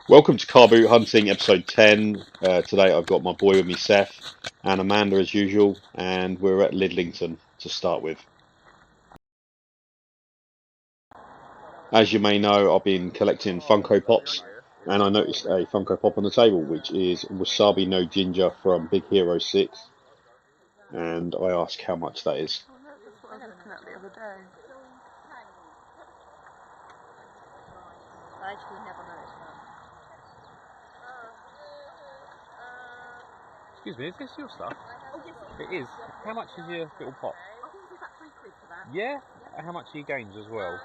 Welcome to Carboot Hunting episode 10. Today I've got my boy with me, Seth, and Amanda as usual, and we're at Lidlington to start with. As you may know, I've been collecting Funko Pops, and I noticed a Funko Pop on the table, which is Wasabi No Ginger from Big Hero 6, and I asked how much that is. That's what I was looking at the other day. I actually never noticed that. Excuse me, is this your stuff? Oh yes, It is. How much is your little pop? I think it's about £3 for that. Yeah? And how much are your games as well?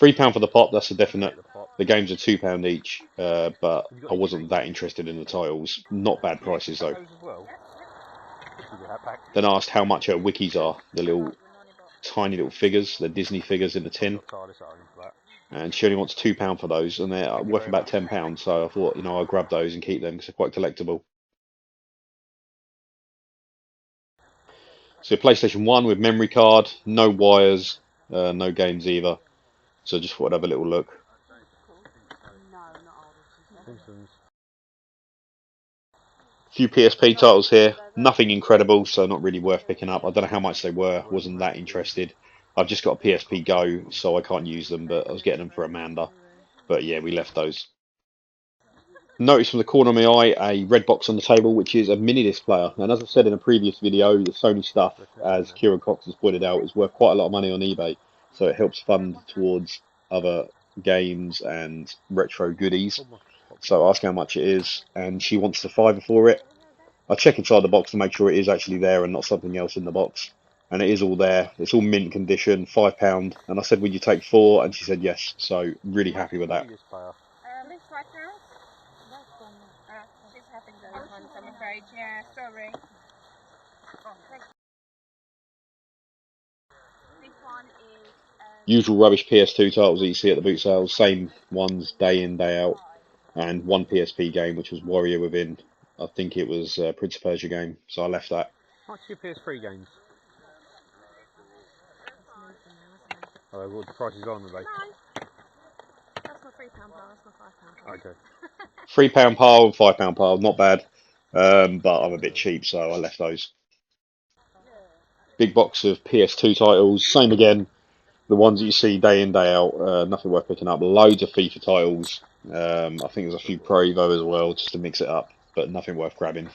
£3 for the pop, that's a definite. The games are £2 each, but I wasn't that interested in the titles. Not bad prices though. Then I asked how much her wikis are, the little tiny little figures, the Disney figures in the tin. And she only wants £2 for those, and they're worth about £10. So I thought, I'll grab those and keep them because they're quite collectible. So PlayStation 1 with memory card, no wires, no games either. So I just thought I'd have a little look. A few PSP titles here, nothing incredible, so not really worth picking up. I don't know how much they were, wasn't that interested. I've just got a PSP Go, so I can't use them, but I was getting them for Amanda. But yeah, we left those. Notice from the corner of my eye a red box on the table, which is a mini disc player. And as I said in a previous video, the Sony stuff, as Kieran Cox has pointed out, is worth quite a lot of money on eBay. So it helps fund towards other games and retro goodies. So I ask how much it is, and she wants the £5 for it. I check inside the box to make sure it is actually there and not something else in the box. And it is all there. It's all mint condition, £5. And I said, would you take 4? And she said yes. So really happy with that. This right now? This happened those ones, I'm afraid. Yeah, sorry. This one is usual rubbish PS2 titles that you see at the boot sales. Same ones day in, day out. And one PSP game, which was Warrior Within. I think it was Prince of Persia game, so I left that. How much are your PS3 games? Oh, well, the price is on, are they? no. That's my £3 pile, that's my £5 pile. Okay. £3 pile, £5 pile, not bad. But I'm a bit cheap, so I left those. Big box of PS2 titles, same again. The ones that you see day in, day out, nothing worth picking up. Loads of FIFA titles. I think there's a few Pro Evo as well, just to mix it up, but nothing worth grabbing.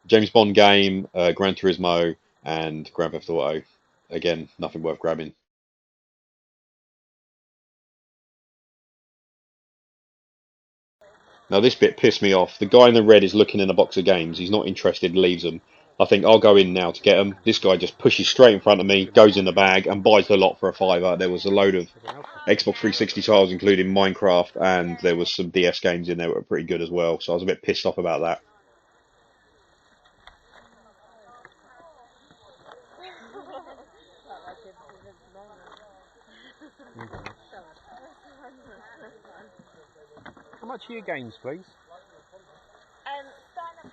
James Bond game, Gran Turismo, and Grand Theft Auto. Again, nothing worth grabbing. Now this bit pissed me off. The guy in the red is looking in a box of games. He's not interested, leaves them. I think I'll go in now to get them. This guy just pushes straight in front of me, goes in the bag, and buys the lot for a £5. There was a load of Xbox 360 titles, including Minecraft, and there was some DS games in there that were pretty good as well. So I was a bit pissed off about that. How much are your games, please? Starting at £4.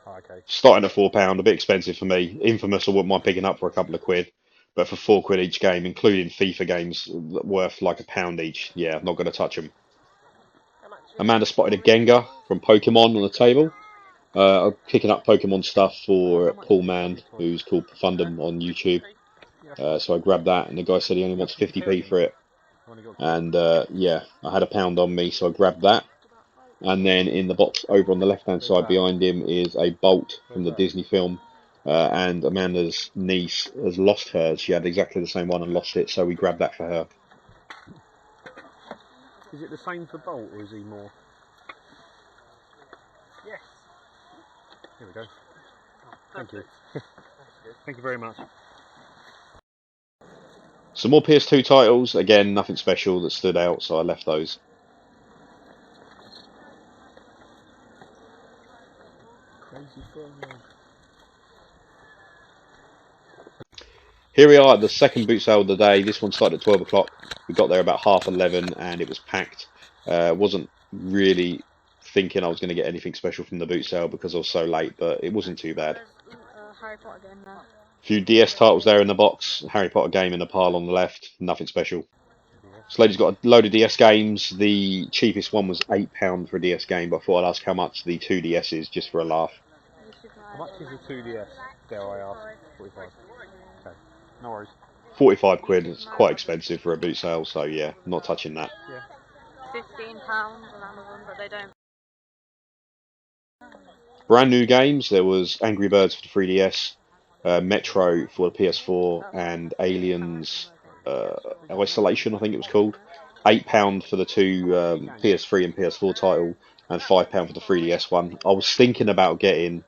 Oh, okay. Starting at £4, a bit expensive for me. Infamous, I wouldn't mind picking up for a couple of quid. But for £4 each game, including FIFA games worth like £1 each, yeah, I'm not going to touch them. Amanda spotted a Gengar from Pokemon on the table. I'm picking up Pokemon stuff for Paul Mann, who's called Profundum on YouTube. So I grabbed that, and the guy said he only wants 50p for it. And yeah, I had £1 on me, so I grabbed that. And then in the box over on the left-hand side behind him is a Bolt from the Disney film. And Amanda's niece has lost hers. She had exactly the same one and lost it, so we grabbed that for her. Is it the same for Bolt, or is he more? Yes. Here we go. Thank you. Thank you very much. Some more PS2 titles. Again, nothing special that stood out, so I left those. Here we are at the second boot sale of the day. This one started at 12 o'clock. We got there about 11:30 and it was packed. Wasn't really thinking I was going to get anything special from the boot sale because I was so late, but it wasn't too bad. There's Harry Potter game there. A few DS titles there in the box. Harry Potter game in the pile on the left. Nothing special. This lady's got a load of DS games. The cheapest one was £8 for a DS game, but I thought I'd ask how much the 2DS is just for a laugh. How much is the 2DS? Dare I ask? 45. Okay, no worries. 45 quid. It's quite expensive for a boot sale, so yeah, not touching that. Yeah. £15 on Amazon, but they don't. Brand new games. There was Angry Birds for the 3DS, Metro for the PS4, and Aliens Isolation, I think it was called. £8 for the two PS3 and PS4 title, and £5 for the 3DS one. I was thinking about getting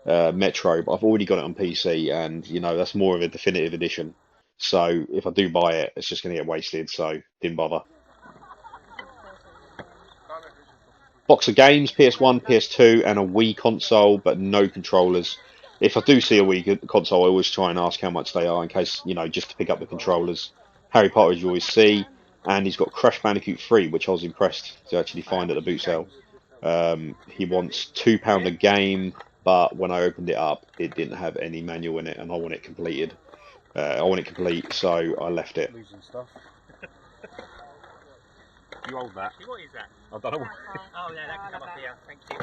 Metro, but I've already got it on PC, and you know that's more of a definitive edition. So if I do buy it, it's just going to get wasted. So didn't bother. Box of games, PS1, PS2, and a Wii console, but no controllers. If I do see a Wii console, I always try and ask how much they are, in case, you know, just to pick up the controllers. Harry Potter, as you always see, and he's got Crash Bandicoot 3, which I was impressed to actually find at the boot sale. He wants £2 a game, but when I opened it up, it didn't have any manual in it, and I want it completed. I want it complete, so I left it. Losing stuff. You hold that. What is that? I don't know. Oh yeah, that can come up here. Thank you.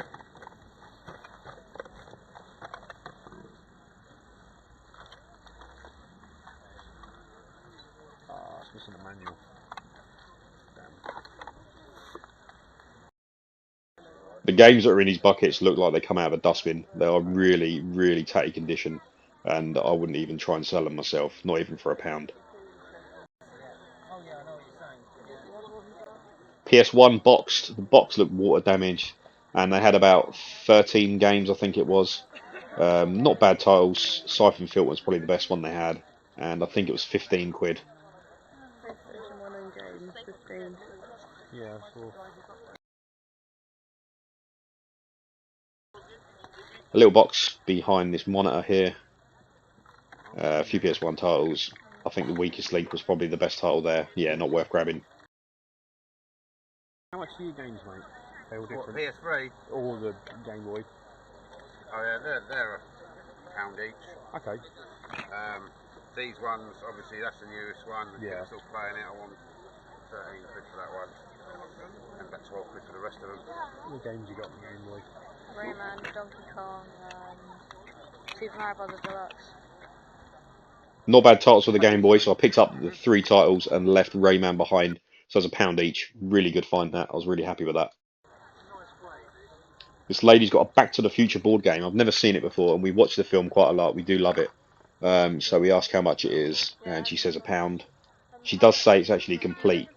Ah, it's missing a manual. Damn. The games that are in his buckets look like they come out of a dustbin. They are really, really tatty condition, and I wouldn't even try and sell them myself, not even for £1. Oh yeah, I know what you're saying. PS1 boxed. The box looked water damaged, and they had about 13 games, I think it was. Not bad titles. Siphon Filter was probably the best one they had, and I think it was 15 quid. PlayStation 1 and games, 15. Yeah, sure. A little box behind this monitor here. A few PS1 titles. I think the Weakest Link was probably the best title there. Yeah, not worth grabbing. How much are your games, mate? They're all What, different. PS3? All the Game Boy. Oh yeah, they're £1 each. Okay. These ones, obviously that's the newest one. The Yeah. kids still playing it. I want 13 quid for that one. And about 12 quid for the rest of them. What games you got on the Game Boy? Rayman, Donkey Kong, Super Mario Bros. Deluxe. Not bad titles for the Game Boy, so I picked up the 3 titles and left Rayman behind. So it's £1 each. Really good find that. I was really happy with that. This lady's got a Back to the Future board game. I've never seen it before, and we watched the film quite a lot. We do love it. So we asked how much it is, and she says £1. She does say it's actually complete,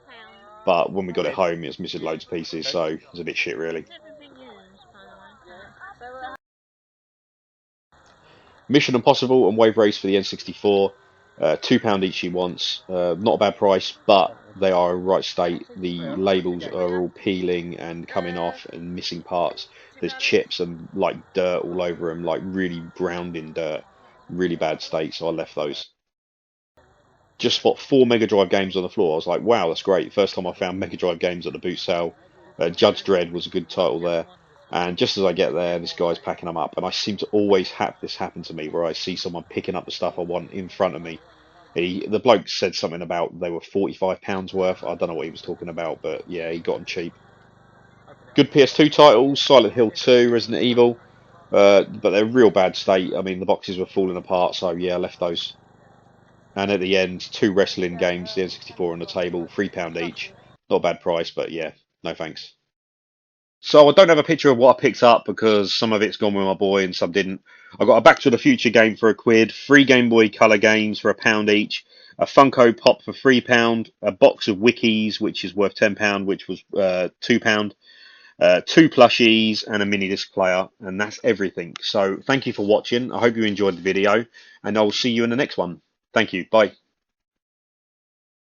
but when we got it home, it was missing loads of pieces, so it was a bit shit, really. Mission Impossible and Wave Race for the N64. £2 each she wants. Not a bad price, but they are in right state. The labels are all peeling and coming off and missing parts. There's chips and like dirt all over them, like really ground in dirt. Really bad state, so I left those. Just spot 4 Mega Drive games on the floor. I was like, wow, that's great. First time I found Mega Drive games at the boot sale. Judge Dredd was a good title there. And just as I get there, this guy's packing them up. And I seem to always have this happen to me, where I see someone picking up the stuff I want in front of me. The bloke said something about they were £45 worth. I don't know what he was talking about, but yeah, he got them cheap. Good PS2 titles, Silent Hill 2, Resident Evil. But they're real bad state. I mean, the boxes were falling apart, so yeah, I left those. And at the end, 2 wrestling games, the N64 on the table, £3 each. Not a bad price, but yeah, no thanks. So I don't have a picture of what I picked up because some of it's gone with my boy and some didn't. I got a Back to the Future game for £1, 3 Game Boy Color games for £1 each, a Funko Pop for £3, a box of Wikis, which is worth £10, which was £2, 2 plushies, and a mini disc player, and that's everything. So thank you for watching. I hope you enjoyed the video, and I'll see you in the next one. Thank you. Bye.